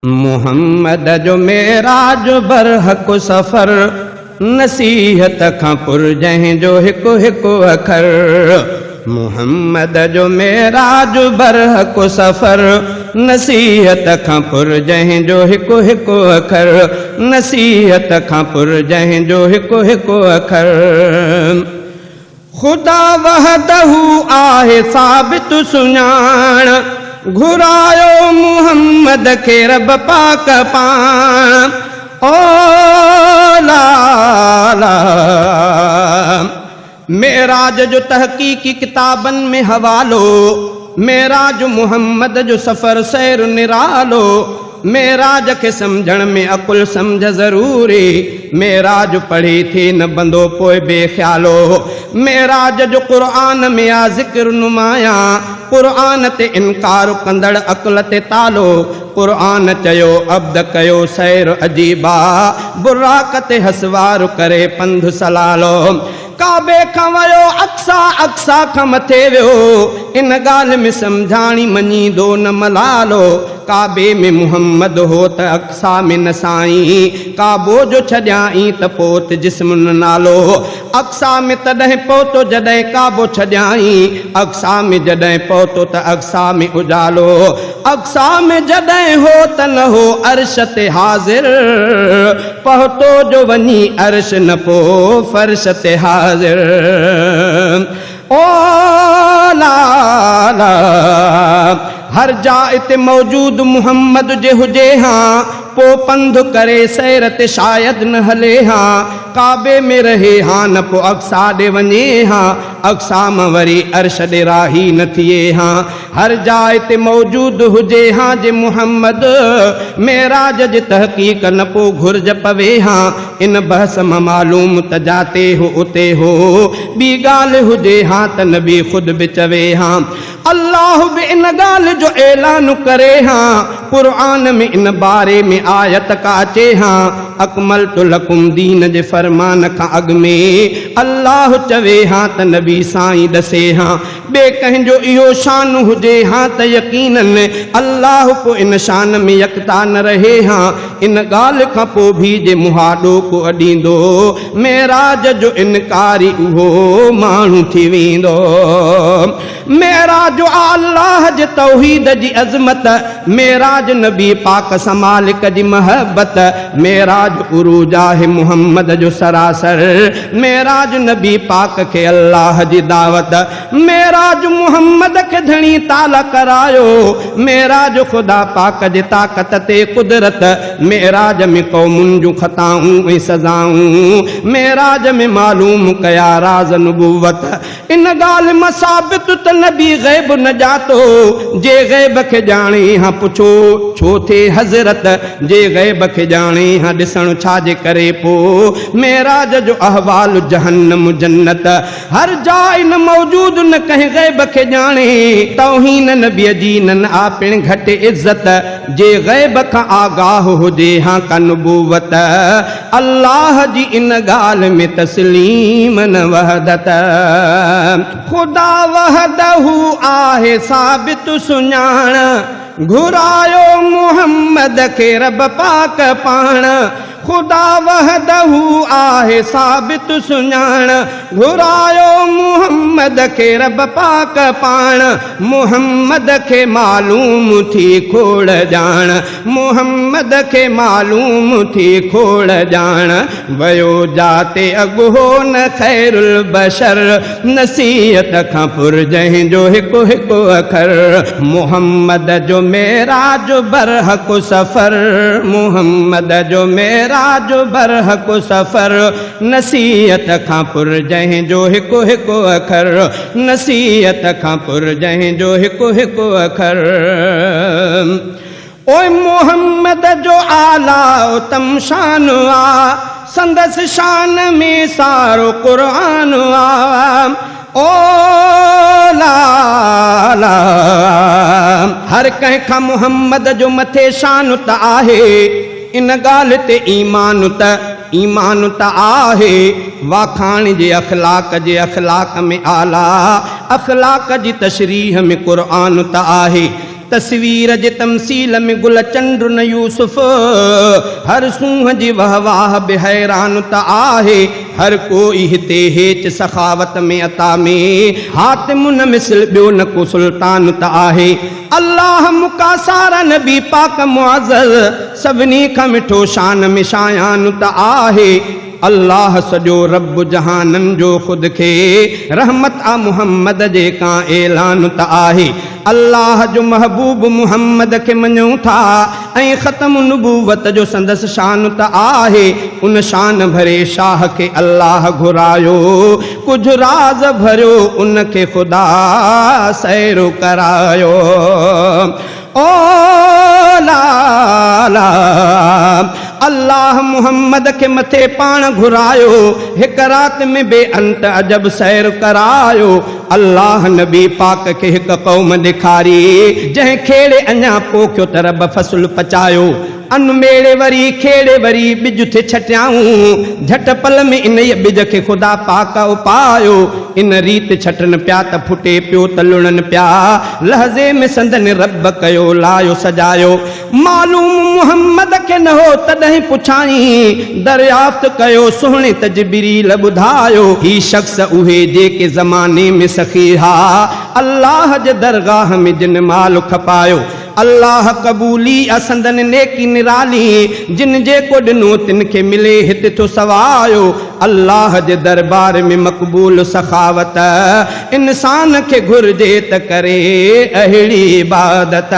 मुहम्मद जो मेराज बरहक सफ़र नसीहत खां पुरजहीं जो हिकु हिकु अखर। मुहम्मद जो मेराज बरहक सफ़र नसीहत खां पुरजहीं जो हिकु हिकु अखर। नसीहत खां पुरजहीं जो हिकु हिकु अखर। खुदा वहदहू आहे साबित सुञाण घुरायो मुहम्मद खे रब पाक पाण। ओ लाला मेराज जो तहकीकी किताबन में हवालो। मेराज मुहम्मद जो सफ़र सैर निरालो। मेराज के समझण में अकुल समझ ज़रूरी। मेराज पढ़ी थी न बंदो पोइ बेख्यालो। मेराज जो क़ुरान में आ ज़िक्र नुमाया। क़ुरान ते इनकार कंदड़ अकुल ते तालो। क़ुरान चयो अब्द कयो सैर अजीबा बुराक ते हसवार करे पंध सलालो। काबे खां वयो अक्सा अक्सा खां मथे वियो। इन ॻाल्हि में सम्झाणी मञी दो न मलालो। काबे में मुहम्मद हो त अक्सा में न साईं। काबो जो छॾियाई त पोत जिस्म न नालो। अक्सा में तॾहिं पहुतो जॾहिं काबो छॾियाई। अक्सा में जॾहिं पहुतो त अक्सा में उजालो। अक्सा में जॾहिं हो त न हो अर्श ते हाज़िर। पहुतो जो वञी अर्श न पो फर्श ते हाज़िर। ओ लाला हर जाइ ते मौजूद मुहम्मद जे हुजे हाँ। पो पंध करे सैर ते शायद न हले हाँ। काबे में रहे हाँ न पो अक्सा ॾे वञे हाँ। अक्सा मां वरी अर्श ॾे राही न थिए हाँ। हर जाइ ते मौजूद हुजे हाँ जे मुहम्मद। मेराज जे तहक़ीक़ न पो घुर्ज पवे हाँ। इन बहस मां मालूम त जाते हो उते हो। ॿी ॻाल्हि हुजे हाँ त नबी ख़ुद बि चवे हाँ। अल्लाह बि इन ॻाल्हि जो ऐलान करे हाँ। क़ुरान में इन बारे में आयत का अचे हाँ। अकमलतु लकुम दीन जे फरमान खां अॻ में अल्लाह चवे हाँ त नबी साईं ॾसे हाँ। ॿिए कंहिंजो इहो शान हुजे हाँ त यकीनन अल्लाह को इन शान में यकता न रहे हाँ। इन ॻाल्हि खां पोइ भी जे मुहाॾो को अॾींदो मेराज जो इनकारी उहो माण्हू थी वेंदो। मेराज अल्लाह जे तौहीद जी अज़मत। मेराज नबी पाक सां मालिक जी महबत। मेराज उरूज आहे मुहम्मद जो सरासर। मेराज नबी पाक खे अल्लाह जी दावत। मेराज मुहम्मद खे धणी ताला करायो। मेराज ख़ुदा पाक जी ताक़त ते कुदरत। मेराज में क़ौमुनि जूं ख़ताऊं ऐं सज़ाऊं। मेराज में मालूम कया राज़ नुबुवत। इन ॻाल्हि मां साबित त नबी ग़ैब न ॼातो। जे ग़ैब खे ॼाणे हाँ पुछो छो थे हज़रत। जे ग़ैब खे ॼाणे हाँ ॾिसण छाजे करे पो। मेराज जो अहवाल जहन्नम जन्नत हर जाइ न मौजूद न कंहिं ग़ैब खे ॼाणे। तौहीन नबीअ जी न आ पिण घटि इज़त। जे ग़ैब खां आगाह हुजे हाँ का नुबुवत। अल्लाह जी इन ॻाल्हि में तस्लीम न वहदत। खुदा वहदहू आहे साबित सुञाण घुरायो मुहम्मद खे रब पाक पाण। खुदा वहदहू आहे साबित सुञाण घुरायो मुहम्मद खे रब पाक पाण। मुहम्मद खे मालूम थी खोड़ ॼाण। मुहम्मद खे मालूम थी खोड़ ॼाण। वयो जाते अॻुहो न ख़ैरुल बशर नसीहत खां पुरजहीं जो हिकु हिकु अखर। मुहम्मद जो मेराज बरहक सफ़र। मुहम्मद जो मेराज बरहक सफ़र नसीहत खां पुरजहीं जो हिकु हिकु अखर। नसीहत खां पुरजहीं जो हिकु हिकु अखर। ओए मोहम्मद जो आला उत्तम शान आ। संदस शान में सारो क़ुरान आ। ओ लाला हर कंहिं खां मुहम्मद जो मथे शान त आहे। इन ॻाल्हि ते ईमान त आहे। वाखाण जे अखलाक में आला। अखलाक जी तशरीह में क़ुरान त आहे। तस्वीर जे तमसील में गुल चंद्र न यूसुफ हर सूह जी वहवाह बि हैरान त आहे हर कोई हिते हेच सखावत में अता में हातिम न मिसल ॿियो न को सुल्तान त आहे अल्लाह मुकासारा नबी पाक मुअज़्ज़ज़ सभिनी खां मिठो शान में शायान त आहे अल्लाह सॼो रब जहानन जो खुद खे रहमत आ मुहम्मद जे का ऐलान त आहे अल्लाह जो महबूब मुहम्मद के मञूं था ऐं ख़त्म नबूवत जो संदस शान त आहे उन शान भरे शाह के अल्लाह घुरायो कुछ राज भरियो उन के खुदा सैरो करायो ओ ला ला अल्लाह मुहम्मद के मथे पान घुरायो हिक रात में बेअंत अजब सैर करायो अल्लाह नबी पाक के हिक कौम ॾेखारी जंहिं खेड़े अञा पोखियो त रब फसल पचायो अन मेड़े वरी खेड़े वरी बिज थे छटियाऊं झट पल में इन बिज के खुदा पाक उपायो इन रीत छटन प्या त फुटे पियो त लुणन प्या लहज़े में संदन रब कयो लायो सजायो मालूम मुहम्मद के न हो तॾहिं पुछाई दरियाफ्त कयो सुहिणे तजबील ॿुधायो ही शख्स उहे जेके ज़माने में सखी हा अल्लाह जे दरगाह में जिन माल खपायो अल्लाह कबूली असंदन नेकी निराली जिन जे को ॾिनो तिन के मिले हित तो सवायो अल्लाह जे दरबार में मक़बूल सखावत इंसान के घुर्जे त करे अहिड़ी इबादत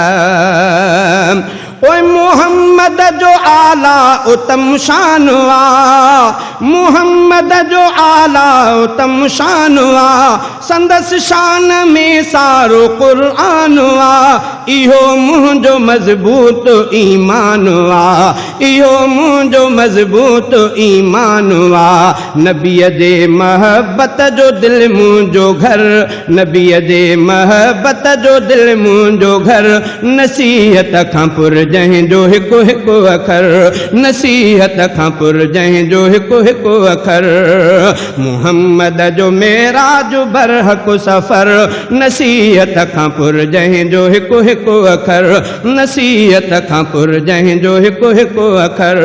ओए मोहम्मद जो आला उत्तम शान आ मोहम्मद जो आला उत्तम शान आ संदस शान में सारो कुरान आ इहो मुंहिंजो मजबूत ईमान आ इहो मुंहिंजो मजबूत ईमान आ नबीअ जे महबत जो दिल मुंहिंजो घर नबीअ जे महबत जो दिल मुंहिंजो घर नसीहत खां पुर जंहिं जो हिकु हिकु अखर नसीहत खां पुर जंहिं जो हिकु हिकु अखर मुहम्मद जो मेराज बरहक सफ़र नसीहत खां पुर जंहिं जो हिकु हिकु अखर नसीहत खां पुर जंहिं जो हिकु हिकु अखर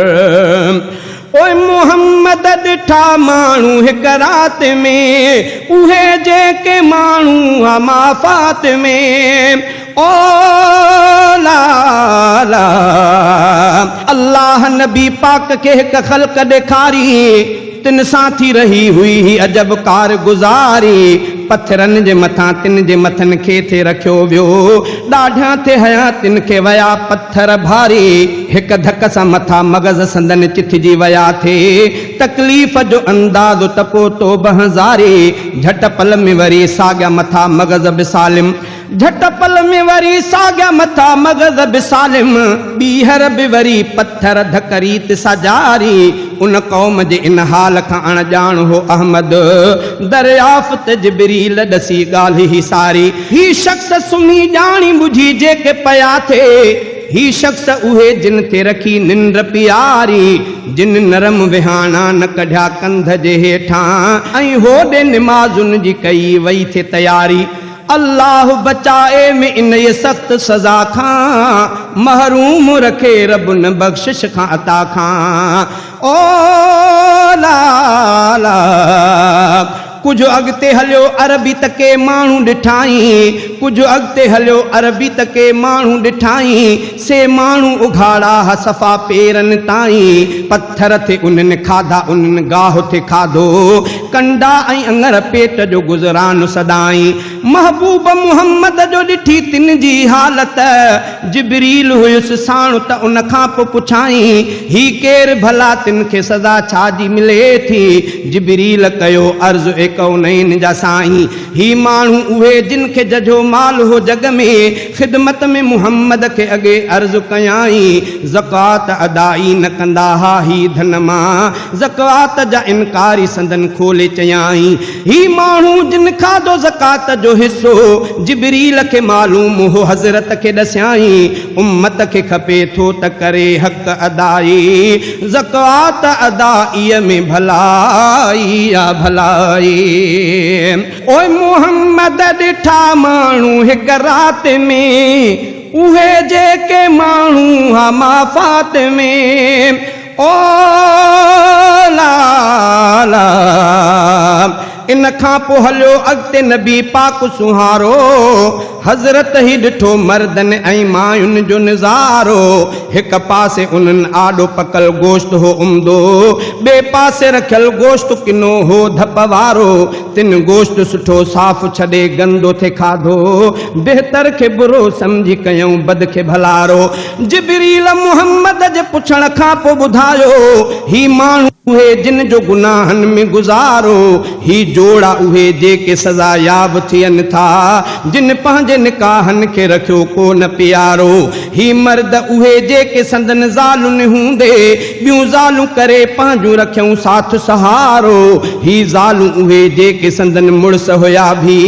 ओए मोहम्मद ॾिठा माण्हू हिक रात में उहे जेके माण्हू माफ़ात में ओ ला ला अल्लाह नबी पाक के हिक ख़ल्क़ ॾेखारी तिन सां थी रही हुई ही अजब कार गुज़ारी पत्थरन जे मथां तिन जे मथन खे थे रखियो वियो ॾाढा थे हया तिन के वया पत्थर भारी हिक धक सां मथा मगज़ संदन चिथजी वया थे तकलीफ़ जो अंदाज़ तपो तो बहज़ारी झट पल में वरी साॻिया मथा मगज़ बिसालिम झट पल में वरी साॻिया मथा मगज़ बिसालिम ॿीहर बि वरी पत्थर धकरीत सा जारी उन कौम जे इन हाल खां अणजाण हो अहमद दरियाफ़्त जिबरील ॾसी ॻाल्हि ही सारी ही शख्स सुम्ही ॼाणी बुझी जेके पया थे ही शख्स उहे जिन ते रखी निंड प्यारी जिन नरम विहाना न कढिया कंध जे हेठां ऐं होॾे निमाज़ुन जी कई वई थे तयारी अल्लाह बचाए में इन ये सख्त सजा खां महरूम रखे रब न बख्शिश खां अता खां ओ ला ला कुछ अगते हलियो अरबी तके माण्हू ॾिठाई कुछ अगते हलियो अरबी तके माण्हू ॾिठाई से माण्हू उघाड़ा सफ़ा पेरन ताईं पत्थर थे उन्हनि खाधा उन्हनि गाह थे खाधो कंडा ऐं अंगर पेट जो गुज़रान सदाई महबूब मुहम्मद जो ॾिठी तिन जी हालत जिबरील हुयुसि साण त उन खां पोइ पुछाई ही केर भला तिन खे सज़ा छाजी मिले थी जिबरील कयो अर्ज़ कौनैन जा साईं ही माण्हू उहे जिन खे जजो माल हो जग में ख़िदमत में मुहम्मद के अगे अर्ज़ कयाई ज़कात अदाई न कंदा हा ही धन मां ज़कात जा इनकारी संदन खोले चयाई ही माण्हू जिन खाधो ज़कात जो हिस्सो जिबरील के मालूम हो हज़रत के ॾसियाई उम्मत के खपे थो त करे हक़ अदाई ज़कात अदाई में भलाई या भलाई ओए मोहम्मद ॾिठा माण्हू हिक रात में उहे जेके माण्हू हा माफ़ात में ओ ला ला इन खां पोइ हलियो अॻिते नबी पाक सुहारो हज़रत ही ॾिठो मर्दन ऐं मायुनि जो नज़ारो हिक पासे उन्हनि आॾो पकल गोश्त हो उमदो ॿिए पासे रखियल गोश्त किनो हो धप वारो तिन गोश्त सुठो साफ़ छॾे गंदो थे खाधो बहितर खे बुरो सम्झी कयूं बद खे भलारो जिबरील मुहम्मद जे पुछण खां पोइ ॿुधायो ही माण्हू उहे जिन जो गुनाहनि में गुज़ारो ही जोड़ा उहे जेके सज़ा याब थियनि था जिन पंहिंजे निकाहनि खे रखियो कोन प्यारो ही मर्द उहे जेके संदन ज़ालुनि हूंदे ॿियूं ज़ालूं करे पंहिंजूं रखियऊं साथ सहारो ही ज़ालूं उहे जेके संदन मुड़स हुया भी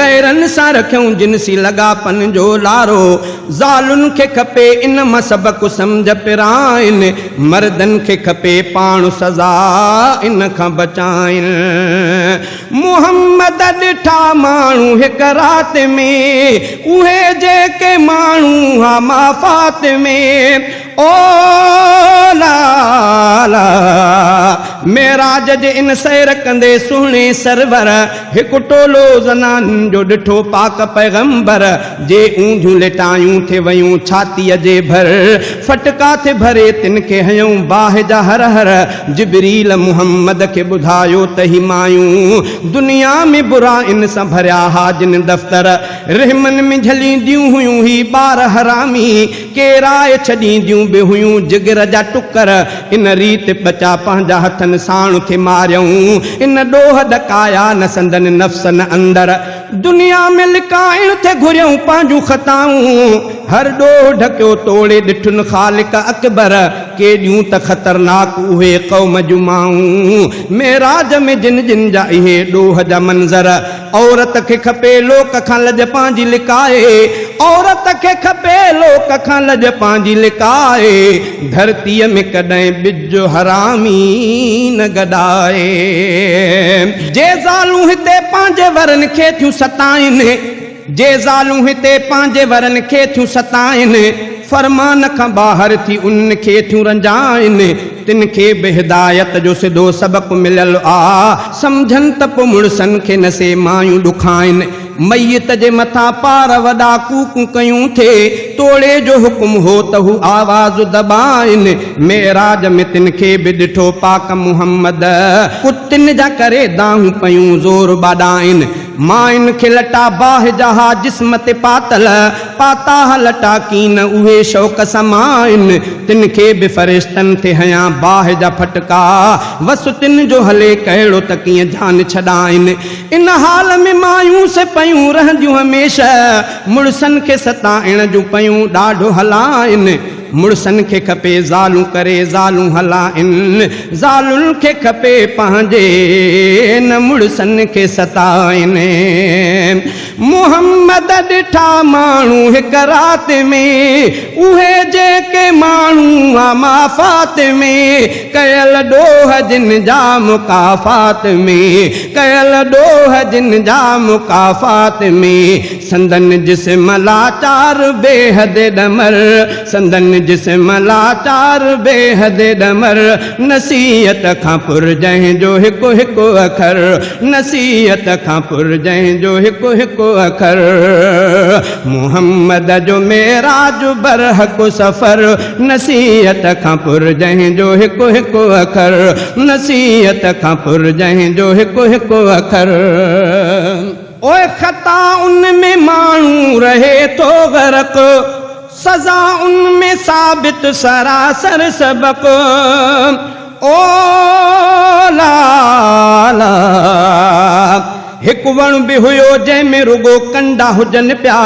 गैरनि सां रखियऊं जिनसी लगापन जो लारो ज़ालुनि खे खपे इन मां सबक़ सम्झ पिराइनि मर्दनि खे खपे पाण सज़ा इन खां बचाइनि मुहम्मद ॾिठा माण्हू हिक रात में उहे जेके माण्हू हा माफ़ात में ओ ला ला मेराज जे इन सैर कंदे सुहिणे सरवर हिकु टोलो ज़नानुनि जो ॾिठो पाक पैगंबर जे ऊंधियूं लेटायूं थे वयूं छातीअ जे भर फटका थे भरे तिन खे हयूं बाहि जा हर हर जिबरील मुहम्मद खे ॿुधायो त ही मायूं दुनिया में बुरा इन सां भरिया हा जिन दफ़्तर रहमन में झलींदियूं हुयूं ही ॿार हरामी केराए छॾींदियूं बि हुयूं जिगर जा टुकर इन रीत बचा पंहिंजा हथनि साण खे मारियऊं इन ॾोह ॾकाया न संदन नफ़्सन अंदर दुनिया में लिकाइण थे घुरियऊं पंहिंजूं ख़ताऊं हर ॾोह ढकियो तोड़े ॾिठुनि ख़ालिक अकबर केॾियूं त ख़तरनाक उहे क़ौम जूं माऊं मेराज में जिन जिन जा इहे ॾोह जा मंज़र औरत खे खपे लोक खां लॼ पंहिंजी लिकाए औरत खे खपे लोक खां लॼ पंहिंजी लिकाए धरतीअ में कॾहिं ॿिज हरामी न गॾाए जे ज़ालूं हिते पंहिंजे वरनि खे थियूं सताइनि जे ज़ालूं हिते पंहिंजे वरनि खे थियूं सताइनि फरमान खां ॿाहिरि थी उन्हनि खे थियूं रंजाइनि तिन खे बि हिदायत जो सिधो सबक़ मिलियल आ सम्झनि त पोइ मुड़सनि खे न से मायूं ॾुखाइनि मैयत जे मथां पार वॾा कूकूं कयूं थे तोड़े जो हुकुम हो त हू आवाज़ दबाइनि मेराज में तिन खे बि ॾिठो पाक मुहम्मद कुतिन जा करे दाहूं पयूं ज़ोर बाॾाइनि माइन खे लटा बाहि जहा जिस्म ते पातल पाता लटा कीन उहे शौक़ समाइनि तिन खे बि फ़रिश्तनि थे हयां बाहि जा फटका वस तिन जो हले कहिड़ो त कीअं जान छॾाइनि इन हाल में मायूं से पयूं रहंदियूं हमेशह मुड़सनि खे सताइण जूं पयूं ॾाढो हलाइनि मुड़सनि खे खपे ज़ालूं करे ज़ालूं हलाइनि ज़ालुनि खे खपे पंहिंजे न मुड़सनि खे सताइनि मुहम्मद ॾिठा माण्हू हिक रात में उहे जेके माण्हू हा माफ़ात में कयल ॾोह जिन जा मुकाफ़ात में कयल ॾोह जिन जा मुकाफ़ात में संदन जिस्म लाचार बेहद ॾमर संदन जिस्म लाचार बेहद ॾमर नसीहत खां पुर जंहिंजो हिकु हिकु अखर नसीहत खां पुर जंहिंजो हिकु हिकु अखर मुहम्मद जो मेराज बरहक सफ़र नसीहत खां पुर जंहिंजो हिकु हिकु अखर नसीहत खां पुर जंहिंजो हिकु हिकु अखर ओए ख़ता उनमें माण्हू रहे तो गरक सज़ा उनमें साबित सरासर सबक ओ ला ला हिकु वण बि हुयो जंहिंमें रुगो कंडा हुजनि पिया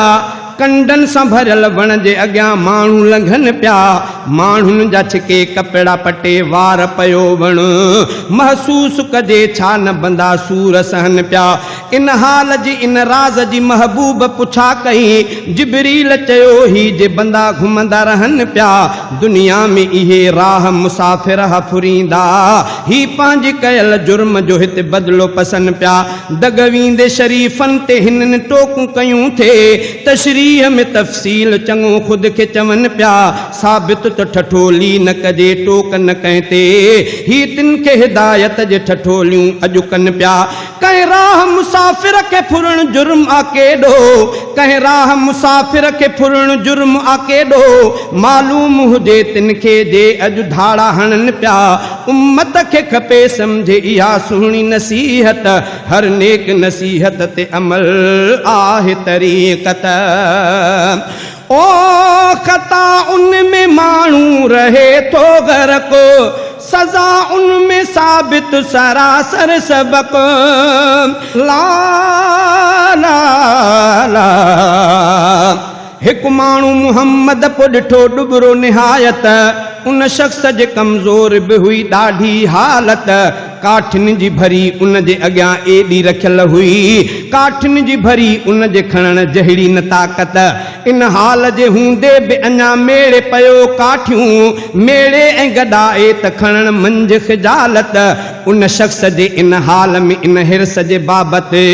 कंडन सां भरियल वण जे अॻियां माण्हू लंघनि पिया माण्हुनि जा छिके कपिड़ा पटे वार पियो वण महसूस कजे छा न बंदा सूर सहनि पिया इन हाल जी इन राज़ जी महबूब पुछा कई जिबरील चयो ही जे बंदा घुमंदा रहनि पिया दुनिया में इहे राह मुसाफ़िर फुरींदा ही पंहिंजे कयल जुर्म जो हिते बदिलो पसंदि पिया दगवींदे शरीफ़नि ते हिननि टोकूं कयूं थे तशरीफ़ तशरीह में तफ़सील चङो ख़ुद के चवन पिया साबित तो ठठोली न कजे टोक न कहते ही तिन के हिदायत जे ठठोलियूं अॼु कनि पिया कहीं राह मुसाफिर के फुरण जुर्म आकेडो कहीं राह मुसाफिर के फुरण जुर्म आकेडो मालूम हुजे तिन के जे अॼु धाड़ा हणनि पिया उम्मत के खपे समझे इहा सुहिणी नसीहत हर नेक नसीहत ते अमल आहे तरीक़त ओ खता उनमें माण्हू रहे तो गर्क सजा उनमें साबित सरासर सबक ला ला ला हिकु माण्हू मुहम्मद पो ॾिठो डुबरो निहायत उन शख्स जे कमज़ोर भी हुई ॾाढी हालत काठिन जी भरी उन जे अॻियां एॾी रखियल हुई काठिन जी भरी उन जे खणण जहिड़ी न ताक़त इन हाल जे हूंदे बि अञा मेड़े पयो काठियूं मेड़े ऐं गॾाए त खणण मंझि ख़िजालत उन शख्स जे इन हाल में इन हिरस जे बाबति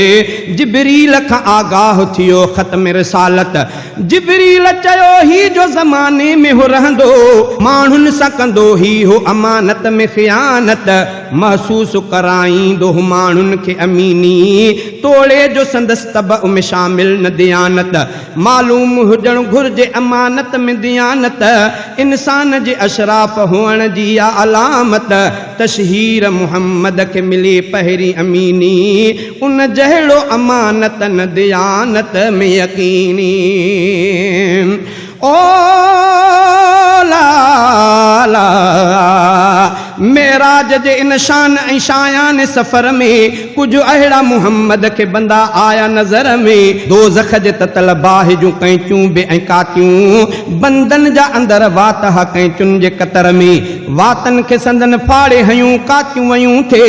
जिबरील खां आगाह थियो ख़त्म रिसालत जिबरील चयो ही जो ज़माने में हो रहंदो माण्हुनि सां कंदो ही हो अमानत में ख़ियानत महसूस कराईंदो माण्हुनि खे अमीनी तोड़े जो संदसि तब में शामिल न दियानत मालूम हुजण घुर्जे अमानत में दियानत इंसान जे अशराफ हुअण जी या अलामत तशहीर मुहम्मद के मिले पहिरीं अमीनी उन जहिड़ो अमानत न दियानत में यकीनी ओ ला ला मेराज जे इन शान ऐं शायान सफ़र में कुझु अहिड़ा मुहम्मद के बंदा आया नज़र में दोज़ख जे ततल बाहि जूं कैंचूं बे ऐं कातियूं बंदन जा अंदर वात हा कैंचुनि जे कतर में वातन के संदन फाड़े हयूं कातियूं वयूं थे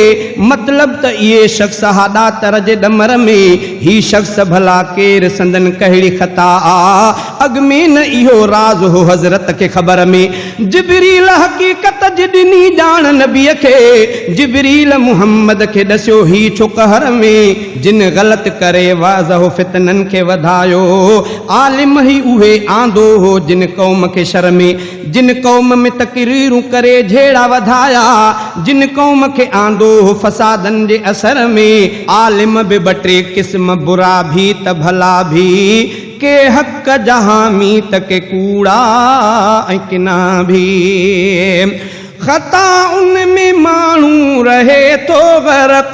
मतलब त इहे शख्स हा ॾातर जे ॾमर में ही शख्स भला केर संदन कहिड़ी ख़ता आ अॻ में न इहो राज़ हो हज़रत के ख़बर में जिबरील हक़ीक़त जी ॾिनी ॼाण नबीअ खे जिबरील मुहम्मद खे ॾसियो ही छो कहर में जिन ग़लत करे वाज़ह फितनन खे वधायो आलिम ही उहे आंदो हो जिन क़ौम के शर में जिन क़ौम में तकरीरूं करे झेड़ा वधाया जिन क़ौम के आंदो हो फसादन जे असर में आलिम बि ॿ टे क़िस्म बुरा भी त भला भी के हक़ जहामी तक कूड़ा ऐं किना भी खता उनमें माण्हू रहे तो गर्क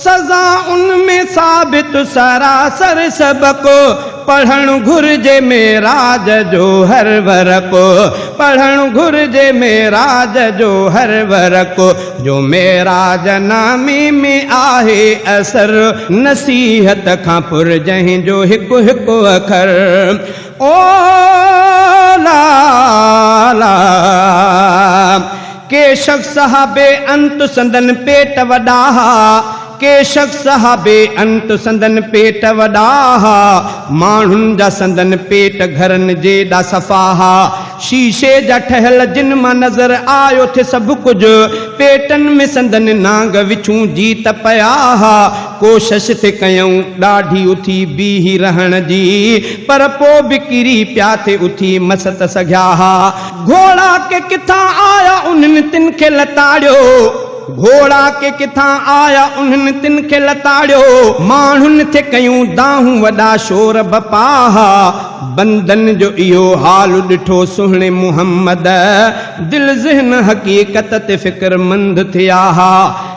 सजा उनमें साबित सरासर सबक पढ़ण घुर्जे मेराज जो हर वरक पढ़ण घुर्जे मेराज जो हर वरक जो मेराज नामे में आहे असर नसीहत खां पुरजहीं जो हिकु हिकु अखर ओ ला ला के शख्स हा बेअंत संदन पेट वॾा के शख्स हा बेअंत संदन पेट वॾा माण्हुनि जा संदन पेट घरनि जेॾा सफ़ा हा शीशे जा ठहियल जिन मां नज़र आयो थे सभु कुझु पेटन में संदन नांग विछूं जीत पया कोशिश थे कयूं ॾाढी उथी बीही रहण जी पर पोइ बि किरी पिया थे उथी मसत सघिया घोड़ा के किथां आया उन्हनि तिन खे लताड़ियो घोड़ा के किथां आया उन्हनि तिन खे लताड़ियो माण्हुनि थे कयूं दाहूं वॾा शोर बपाहा बंदन जो इहो हाल ॾिठो सुहिणे मुहम्मद दिल ज़हन हक़ीक़त ते फ़िक्रमंद थिया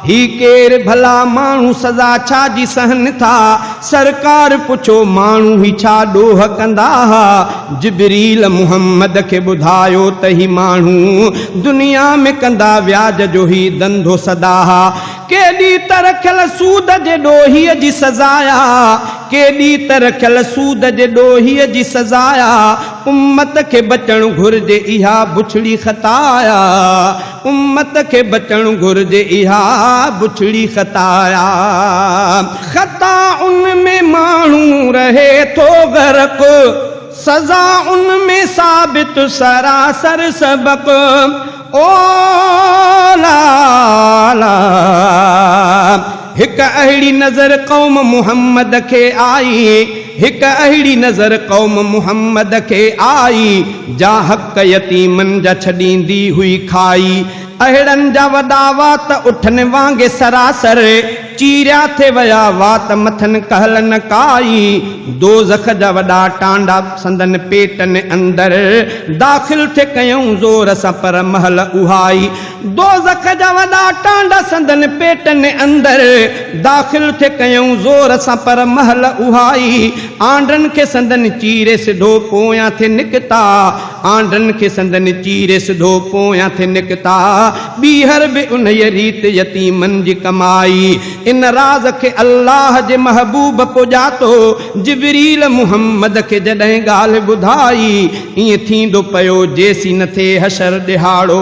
ही केर भला माण्हू सज़ा छा जी सहन था सरकार पुछो माण्हू ही छा ॾोह कंदा जिबरील मुहम्मद के ॿुधायो त ही माण्हू दुनिया में कंदा व्याज जो ही धंधो सदा केॾी त रखियल सूद जे ॾोहीअ जी सज़ाया केॾी त रखियल सूद जे ॾोहीअ जी सज़ाया उम्मत के बचण घुर्जे इहा बुछड़ी खताया उम्मत के बचण घुर्जे इहा बुछड़ी खताया खता उनमें माण्हू रहे थो गर्क सजा उनमें साबित सरासर सबक ओ ला ला हिक अहिड़ी नज़र कौम मुहम्मद खे आई, हिक अहिड़ी नज़र कौम मुहम्मद खे आई, जा हक़ यतीमन जा छॾींदी हुई खाई। अहिड़नि जा वॾा वात उठनि वांगे सरासर, चीरिया थे वया वात मथन कहल न काई। दोज़ख जा वॾा टांडा संदन पेटन अंदर, दाख़िल थे कयूं ज़ोर सां पर महल उहाई। दोज़ख जा वॾा टांडा संदन पेटन अंदर, दाख़िल थे कयूं ज़ोर सां पर महल उहाई। आंडन खे संदन चीरे सिधो पोयां थे निकता, आंडन खे संदन चीरे सिधो पोयां थे निकता। बीहर बि उन रीत यतीमन जी कमाई। इन राज के अल्लाह जे महबूब पुॼातो, जिबरील मुहम्मद के जॾहिं ॻाल्हि ॿुधाई। ईअं थींदो पियो जेसी न थे हशर दिहाड़ो,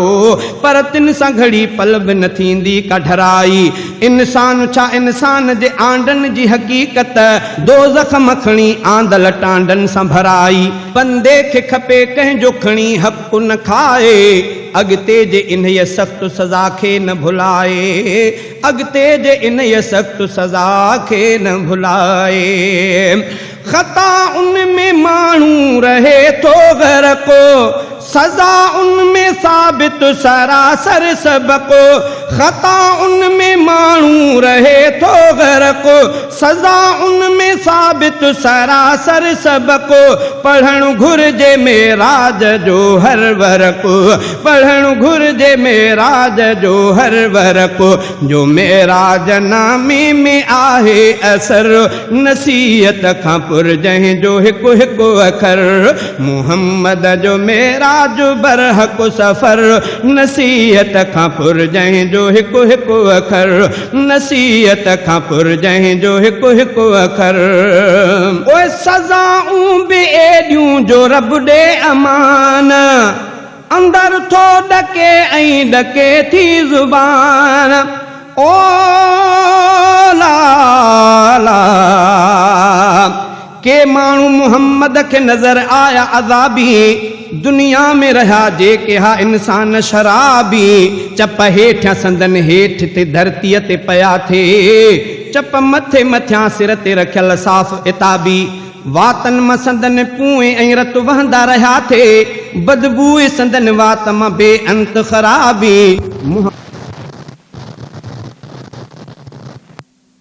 पर तिन सां घड़ी पल बि न थींदी कढराई। इंसान छा इंसान जे आंडन जी हक़ीक़त, दोज़ख मखणी आंदल टांडन सां भराई। बंदे खे खपे कंहिंजो खणी हक़ न खाए, अॻिते जे इन्हीअ सख़्तु सज़ा खे न भुलाए, अॻिते जे इन्हीअ सख़्तु सज़ा खे न भुलाए। ख़ता उन में माण्हू रहे थो ग़रक़ो, सज़ा उनमें साबित सरासर सबको। ख़ता उनमें माण्हू रहे थो ग़रक़ो, सज़ा उनमें साबित सरासर सबको। पढ़णु घुरिजे मेराज जो हर वरक़, पढ़णु घुरिजे मेराज जो हर वरक़। जो मेराज नामे में आहे असर, नसीहत खां पुरजंहिं जो हिकु हिकु अखर। मुहम्मद जो मेराज बरहक सफ़र, नसीहत खां पुरजंहिं जो हिकु हिकु अखर, नसीहत खां पुरजंहिं जो हिकु हिकु अखर। ओए सज़ाऊं बि एॾियूं जो रब ॾे अमान, अंदर थो ॾके ऐं ॾके थी ज़ुबान। ओ ला ला के माण्हू मुहम्मद के नज़र आया अज़ाबी, दुनिया में रहा जेके हा इंसान शराबी। चप हेठियां संदन हेठि ते धरतीअ ते पया थे, चप मथे मथियां सिर ते रखियल साफ़ इताबी। वातन मां संदन पूए ऐं रत वहंदा रहा थे, बदबूए संदन वात मां बेअंत ख़राबी।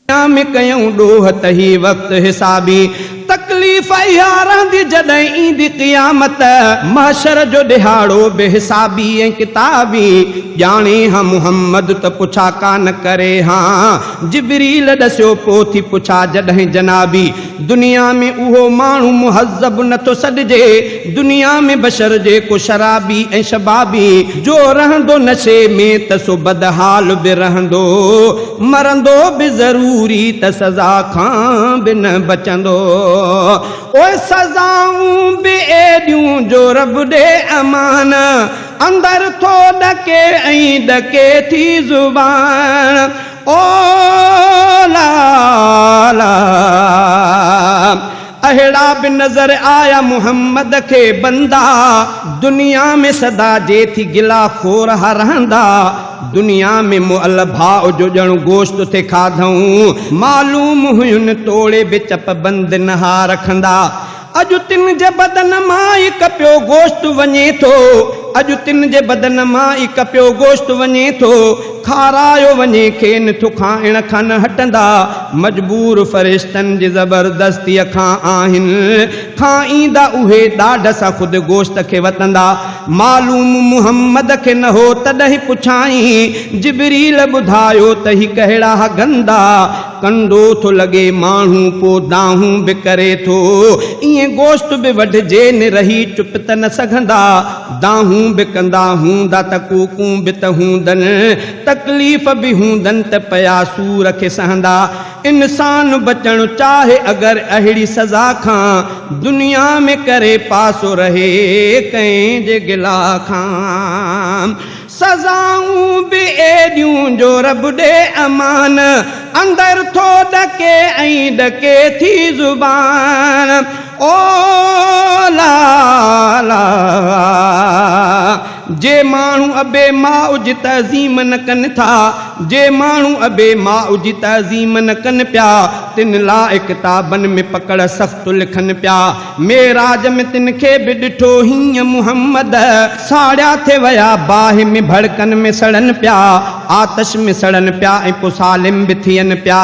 में कयूं ॾोह त ही वक़्तु हिसाबी, तकलीफ़ इहा रहंदी जॾहिं ईंदी क़ियामत। महशर जो ॾिहाड़ो बेहिसाबी ऐं किताबी, ॼाणे हा मुहम्मद त पुछा कान करे हां। जिबरील ॾसियो पोइ थी पुछा जॾहिं जनाबी। दुनिया में उहो माण्हू मुहज़ब नथो सॾिजे, दुनिया में बशर जेको शराबी ऐं शबाबी। जो रहंदो नशे में त सो बदहाल बि रहंदो, मरंदो बि ज़रूरी त सज़ा खां बि न बचंदो। ओए सज़ाऊं बि एॾियूं जो रब ॾे अमान, अंदर थो ॾके ऐं ॾके थी ज़ुबान। ओ ला ला अहिड़ा बि नज़र आया मुहम्मद खे बंदा, दुनिया में सदा जे थी गिला खोर हा रहंदा। दुनिया में मुअल भाव जो ॼणु गोश्त थे खाधऊं, मालूम हुयुनि तोड़े बि चप बंद न हा रखंदा। अॼु तिन जे बदन मां ई कपियो गोश्त वञे थो, अॼु तिन जे बदन मां ई कपियो गोश्त वञे थो। खारायो वञे खेनि थो खाइण खां न हटंदा, मजबूर फ़रिश्तनि जी ज़बरदस्तीअ खां आहिनि। खाईंदा उहे ॾाढ सां ख़ुदि गोश्त खे वतंदा। मालूम मुहम्मद खे न हो तॾहिं पुछाई, जिबरील ॿुधायो त ही कहिड़ा गंदा। कंडो थो लॻे माण्हू पोइ दाहूं बि करे थो, ईअं गोश्त बि वढिजे न रही चुप त न सघंदा। दाहूं बि कंदा हूंदा त कोकूं बि त हूंदनि, तकलीफ़ बि हूंदनि त पया सूर खे सहंदा। इंसान बचणु चाहे अगरि अहिड़ी सज़ा खां, दुनिया में करे पासो रहे कंहिं जे गिला खां। सज़ाऊं बि एॾियूं जो रब ॾे अमान, अंदर थो ॾके ऐं ॾके थी ज़ुबान। ओ ला ला जे माण्हू अबे माउ जी तज़ीम न कनि था, जे माण्हू अबे माउ जी तज़ीम न कनि पिया तिन लाइ किताबनि में पकड़ सख़्त लिखनि पिया। मेराज में तिन खे बि ॾिठो हीअं मुहम्मद साड़िया थे वया बाहि में भड़कन में सड़न पिया आतश में सड़न पिया ऐं पोइ सालिम बि थियनि पिया।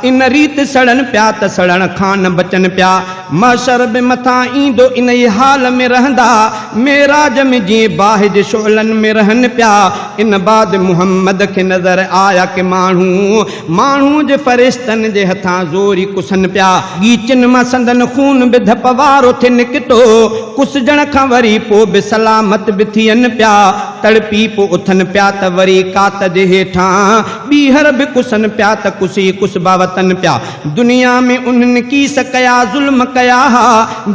इन रीत सड़न पिया त सड़न खां न बचनि पिया। महशर बि मथां ईंदो इन ई हाल में रहंदा मेराज में जीअं बाहि जे शोलनि में रहनि पिया। इन बाद मुहम्मद खे नज़र आया कि माण्हू जे फरिश्तनि जे हथां ज़ोरी कुसनि पिया। गीचनि मां संदन खून बि धप वारो थे निकितो कुसजण खां वरी पोइ बि सलामत बि थियनि पिया। तड़पी पोइ उथनि पिया त वरी कात जे हेठां ॿीहर बि कुसनि पिया त कुसी कुसबा वतनि पिया। दुनिया में उन्हनि कीस कया ज़ुल्म कया हा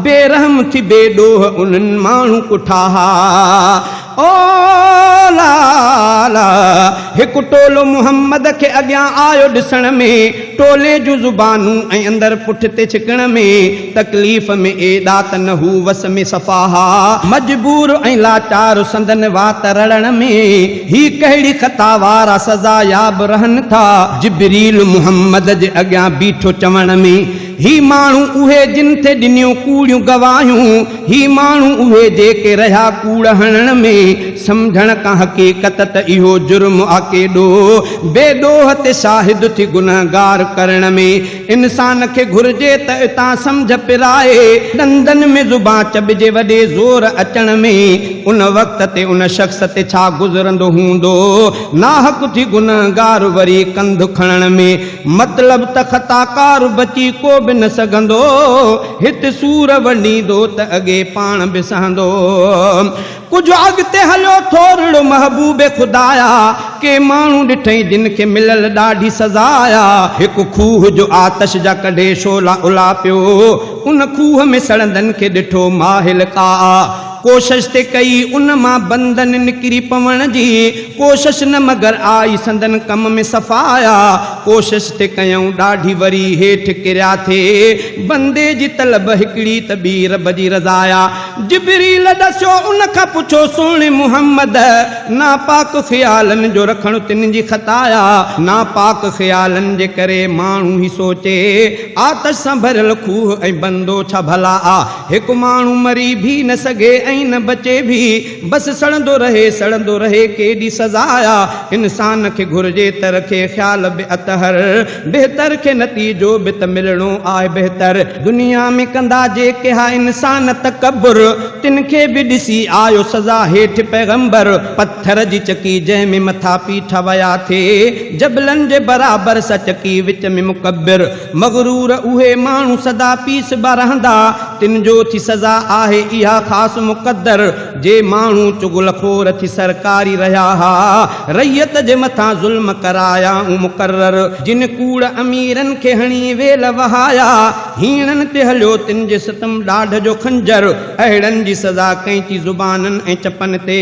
बेरहम थी बेॾोह उन्हनि माण्हू कुठा हा। ओ लाला हिकु टोलो मुहम्मद खे अॻियां आयो ॾिसण में टोले जूं ज़ुबानूं ऐं अंदरि पुठिते छिकण में तकलीफ़ में एॾा त न हू वस में सफ़ाहा मजबूर ऐं लाचार संदन वात रड़ण में ही कहिड़ी ख़ता वारा सज़ा याब रहनि था। जिब्रील मुहम्मद जे अॻियां बीठो चवण में ही माण्हू उहे जिन ते ॾिनियूं कूड़ियूं गवाहियूं ही माण्हू उहे जेके रहिया कूड़ हणण में सम्झण का हकीकत त इहो जुर्म आ केॾो बेॾोह ते शाहिद थी गुनहगार करण में। इंसान खे घुर्जे त इतां सम्झ पिराए ॾंदन में ज़ुबां चॿिजे वॾे ज़ोर अचण में उन वक़्त ते उन शख़्स ते छा गुज़रंदो हूंदो नाहक थी गुनहगार वरी कंध खणण में। मतलब त ख़ताकार बची को बि न सघंदो हिते सूर वंडींदो त अॻे पाण बि सहंदो। कुझु अॻिते हलियो थोरो महबूबे खुदाया के माण्हू ॾिठई जिन खे मिलल ॾाढी सज़ाया। हिकु खूह जो आतश जा कढे शोला उला पियो उन खूह में सड़ंदन खे ॾिठो माहिल का कोशिश ते कई उन मां बंदन निकिरी पवण जी कोशिश न मगर आई संदन कम में सफ़ाया। कोशिश ते कयूं ॾाढी वरी हेठि किरिया थे बंदे जी तलब हिकिड़ी त ॿी रब जी रज़ाया। जिब्रील ॾसियो उन खां पुछो सुहिणे मुहम्मद नापाक ख़्यालनि जो रखणु तिन जी ख़ताया। नापाक ख़्यालनि जे करे माण्हू ई सोचे आतश सां भरियल खूह ऐं बंदो छा भला आ। हिकु माण्हू मरी भी न सघे न बचे भी बस सड़ंदो रहे केॾी सज़ाया। इंसान खे घुर्जे त रखे ख़्याल बि अतहर बेहतर खे नतीजो बि त मिलणो आहे बेहतर। दुनिया में कंदा जेके हा इंसान तकब्बुर तिन खे बि ॾिसी आयो सज़ा हेठि पैगंबर। पत्थर जी चकी जंहिं में मथा पीठ वया थे जबलनि जे बराबर सा चकी विच में मुकब्बिर मगरूर उहे माण्हू सदा पीसबा रहंदा तिन जो थी सज़ा आहे इहा ख़ासि मुक़द्दर। जे माण्हू चुगलखोर थी सरकारी रहिया हा रैयत जे मथां ज़ुल्म कराया मुक़र्रर। जिन कूड़ अमीरनि खे हणी वेल वहाया हीणनि ते हलियो तिन जे सितम ॾाढ जो खंजर। अहिड़नि जी सज़ा कंहिंची ज़ुबाननि ऐं चपनि ते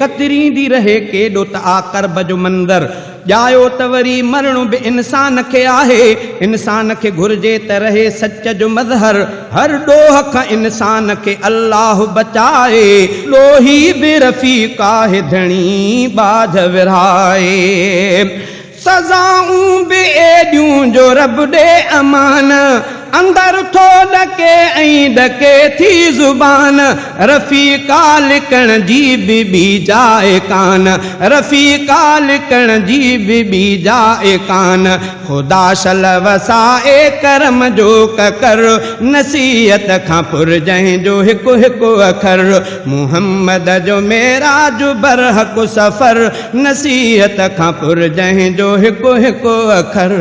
कतरींदी रहे केॾो त आ करब जो मंदर। ॼायो त वरी मरणो बि इंसान खे आहे। इंसान खे घुर्जे त रहे सच जो मज़हर। हर ॾोह खां इंसान खे अल्लाह बचाए ॾोही बि रफ़ीक़ आहे धणी बाझ विरहाए। सज़ाऊं बि एॾियूं जो रब ॾे अमान अंदर थो ॾके ऐं ॾके थी ज़ुबान। रफ़ीक़ा लिकण जी बि जाए कान रफ़ीक़ा लिकण जी बि जाए कान। ख़ुदा शल वसाए करम जो कर नसीहत खां पुर जंहिं जो हिकु हिकु अखर। मुहम्मद जो मेराज बरहक सफ़र नसीहत खां पुर जंहिं जो हिकु हिकु अखर।